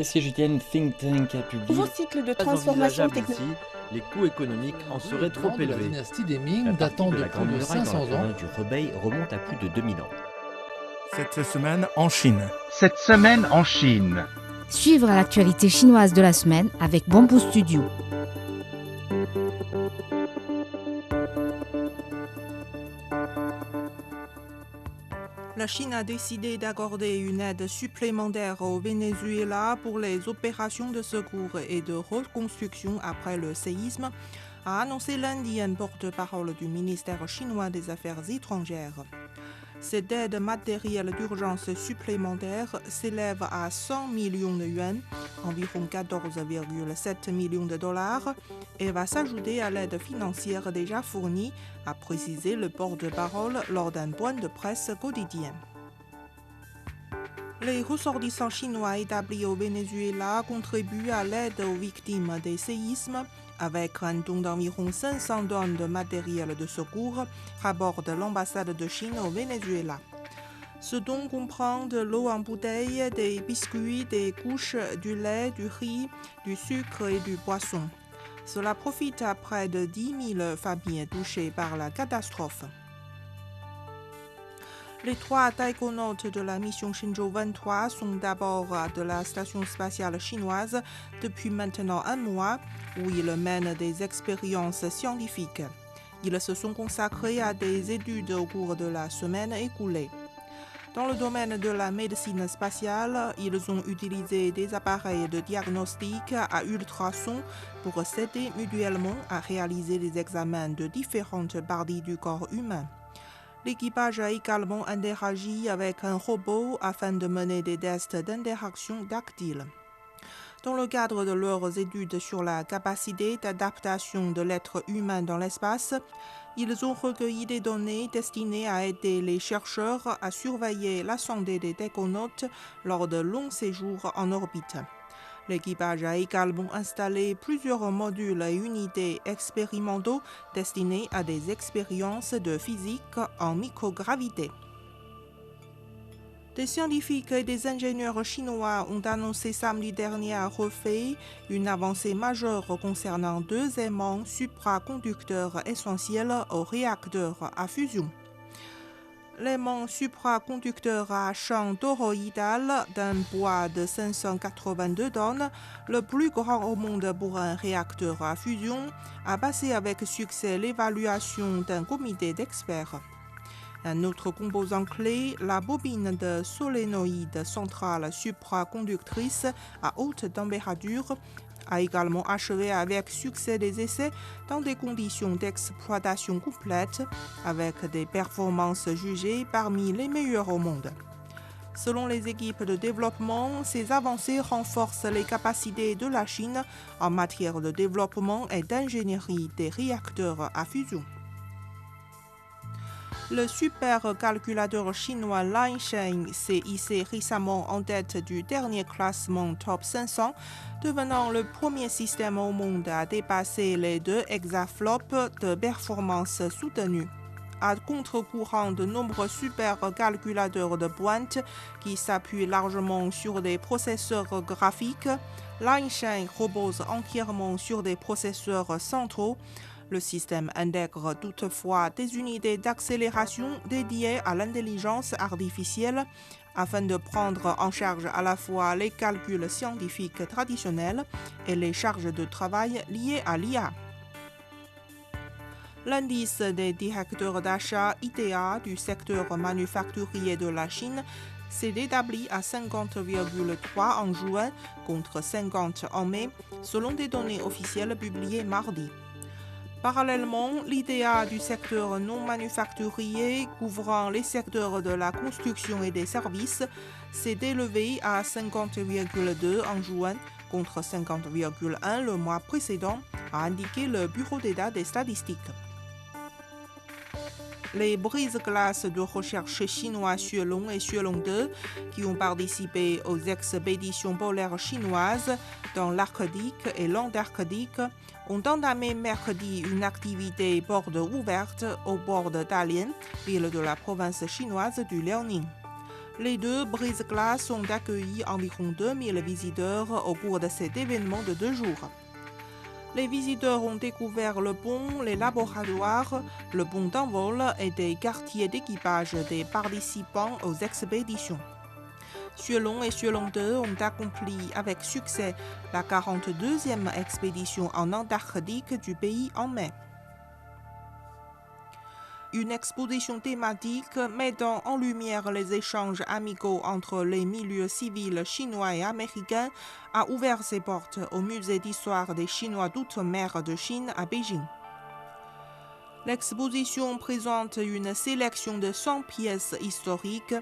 SCJTN Think Tank a publié Nouveau cycle de Pas transformation envisageable technologique. ici, les coûts économiques en seraient trop de la élevés. dynastie des la Ming partie datant de de la plus Grande de Muraille dans 500 la ans. province du Hebei remonte à plus de 2000 ans. Cette semaine en Chine. Cette semaine en Chine. Suivre l'actualité chinoise de la semaine avec Bamboo Studio. La Chine a décidé d'accorder une aide supplémentaire au Venezuela pour les opérations de secours et de reconstruction après le séisme, a annoncé lundi un porte-parole du ministère chinois des Affaires étrangères. Cette aide matérielle d'urgence supplémentaire s'élève à 100 millions de yuans, environ 14,7 millions de dollars, et va s'ajouter à l'aide financière déjà fournie, a précisé le porte-parole lors d'un point de presse quotidien. Les ressortissants chinois établis au Venezuela contribuent à l'aide aux victimes des séismes avec un don d'environ 500 tonnes de matériel de secours, rapporte l'ambassade de Chine au Venezuela. Ce don comprend de l'eau en bouteille, des biscuits, des couches, du lait, du riz, du sucre et du poisson. Cela profite à près de 10 000 familles touchées par la catastrophe. Les 3 taïkonautes de la mission Shenzhou 23 sont d'abord de la station spatiale chinoise depuis maintenant un mois, où ils mènent des expériences scientifiques. Ils se sont consacrés à des études au cours de la semaine écoulée. Dans le domaine de la médecine spatiale, ils ont utilisé des appareils de diagnostic à ultrasons pour s'aider mutuellement à réaliser des examens de différentes parties du corps humain. L'équipage a également interagi avec un robot afin de mener des tests d'interaction tactile. Dans le cadre de leurs études sur la capacité d'adaptation de l'être humain dans l'espace, ils ont recueilli des données destinées à aider les chercheurs à surveiller la santé des taïkonautes lors de longs séjours en orbite. L'équipage a également installé plusieurs modules et unités expérimentaux destinés à des expériences de physique en microgravité. Des scientifiques et des ingénieurs chinois ont annoncé samedi dernier à Hefei une avancée majeure concernant 2 aimants supraconducteurs essentiels aux réacteurs à fusion. L'aimant supraconducteur à champ toroïdal d'un poids de 582 tonnes, le plus grand au monde pour un réacteur à fusion, a passé avec succès l'évaluation d'un comité d'experts. Un autre composant clé, la bobine de solénoïde centrale supraconductrice à haute température, a également achevé avec succès des essais dans des conditions d'exploitation complète, avec des performances jugées parmi les meilleures au monde. Selon les équipes de développement, ces avancées renforcent les capacités de la Chine en matière de développement et d'ingénierie des réacteurs à fusion. Le supercalculateur chinois Liansheng s'est hissé récemment en tête du dernier classement Top 500, devenant le premier système au monde à dépasser les 2 exaflops de performance soutenue. À contre-courant de nombreux supercalculateurs de pointe qui s'appuient largement sur des processeurs graphiques, Liansheng repose entièrement sur des processeurs centraux. Le système intègre toutefois des unités d'accélération dédiées à l'intelligence artificielle afin de prendre en charge à la fois les calculs scientifiques traditionnels et les charges de travail liées à l'IA. L'indice des directeurs d'achat ITA du secteur manufacturier de la Chine s'est établi à 50,3 en juin contre 50 en mai, selon des données officielles publiées mardi. Parallèlement, l'ITA du secteur non manufacturier couvrant les secteurs de la construction et des services s'est élevé à 50,2 en juin contre 50,1 le mois précédent, a indiqué le Bureau d'État des statistiques. Les brise-glaces de recherche chinois Xuelong et Xuelong 2, qui ont participé aux expéditions polaires chinoises dans l'Arctique et l'Antarctique, ont entamé mercredi une activité porte ouverte au bord de Dalian, ville de la province chinoise du Liaoning. Les deux brise-glaces ont accueilli environ 2000 visiteurs au cours de cet événement de 2 jours. Les visiteurs ont découvert le pont, les laboratoires, le pont d'envol et des quartiers d'équipage des participants aux expéditions. Xuelong et Xuelong 2 ont accompli avec succès la 42e expédition en Antarctique du pays en mai. Une exposition thématique mettant en lumière les échanges amicaux entre les milieux civils chinois et américains a ouvert ses portes au musée d'histoire des Chinois d'outre-mer de Chine à Beijing. L'exposition présente une sélection de 100 pièces historiques,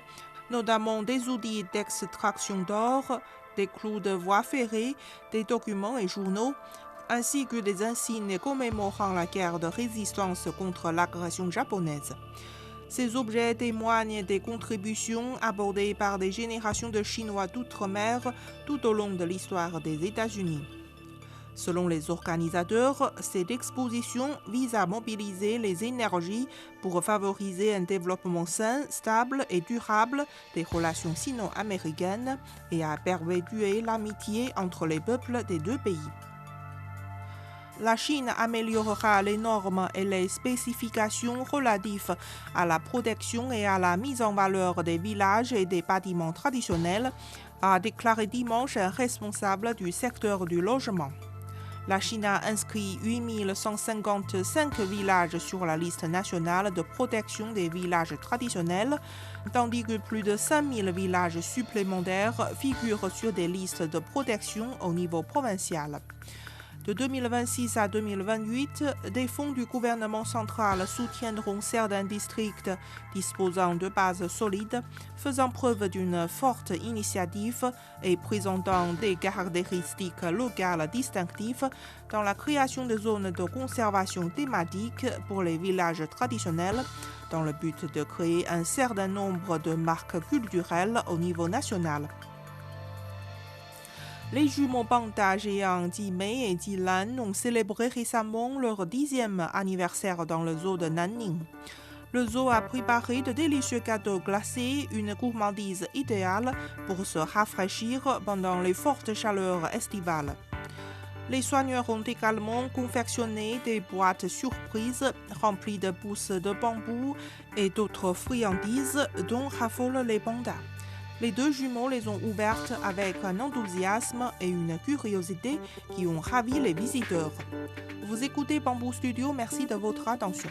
notamment des outils d'extraction d'or, des clous de voies ferrées, des documents et journaux, ainsi que des insignes commémorant la guerre de résistance contre l'agression japonaise. Ces objets témoignent des contributions abordées par des générations de Chinois d'outre-mer tout au long de l'histoire des États-Unis. Selon les organisateurs, cette exposition vise à mobiliser les énergies pour favoriser un développement sain, stable et durable des relations sino-américaines et à perpétuer l'amitié entre les peuples des deux pays. La Chine améliorera les normes et les spécifications relatives à la protection et à la mise en valeur des villages et des bâtiments traditionnels, a déclaré dimanche un responsable du secteur du logement. La Chine a inscrit 8155 villages sur la liste nationale de protection des villages traditionnels, tandis que plus de 5000 villages supplémentaires figurent sur des listes de protection au niveau provincial. De 2026 à 2028, des fonds du gouvernement central soutiendront certains districts disposant de bases solides, faisant preuve d'une forte initiative et présentant des caractéristiques locales distinctives dans la création de zones de conservation thématiques pour les villages traditionnels, dans le but de créer un certain nombre de marques culturelles au niveau national. Les jumeaux panda géants Jimei et Jilan ont célébré récemment leur 10e anniversaire dans le zoo de Nanning. Le zoo a préparé de délicieux gâteaux glacés, une gourmandise idéale pour se rafraîchir pendant les fortes chaleurs estivales. Les soigneurs ont également confectionné des boîtes surprises remplies de pousses de bambou et d'autres friandises dont raffolent les pandas. Les deux jumeaux les ont ouvertes avec un enthousiasme et une curiosité qui ont ravi les visiteurs. Vous écoutez Bamboo Studio, merci de votre attention.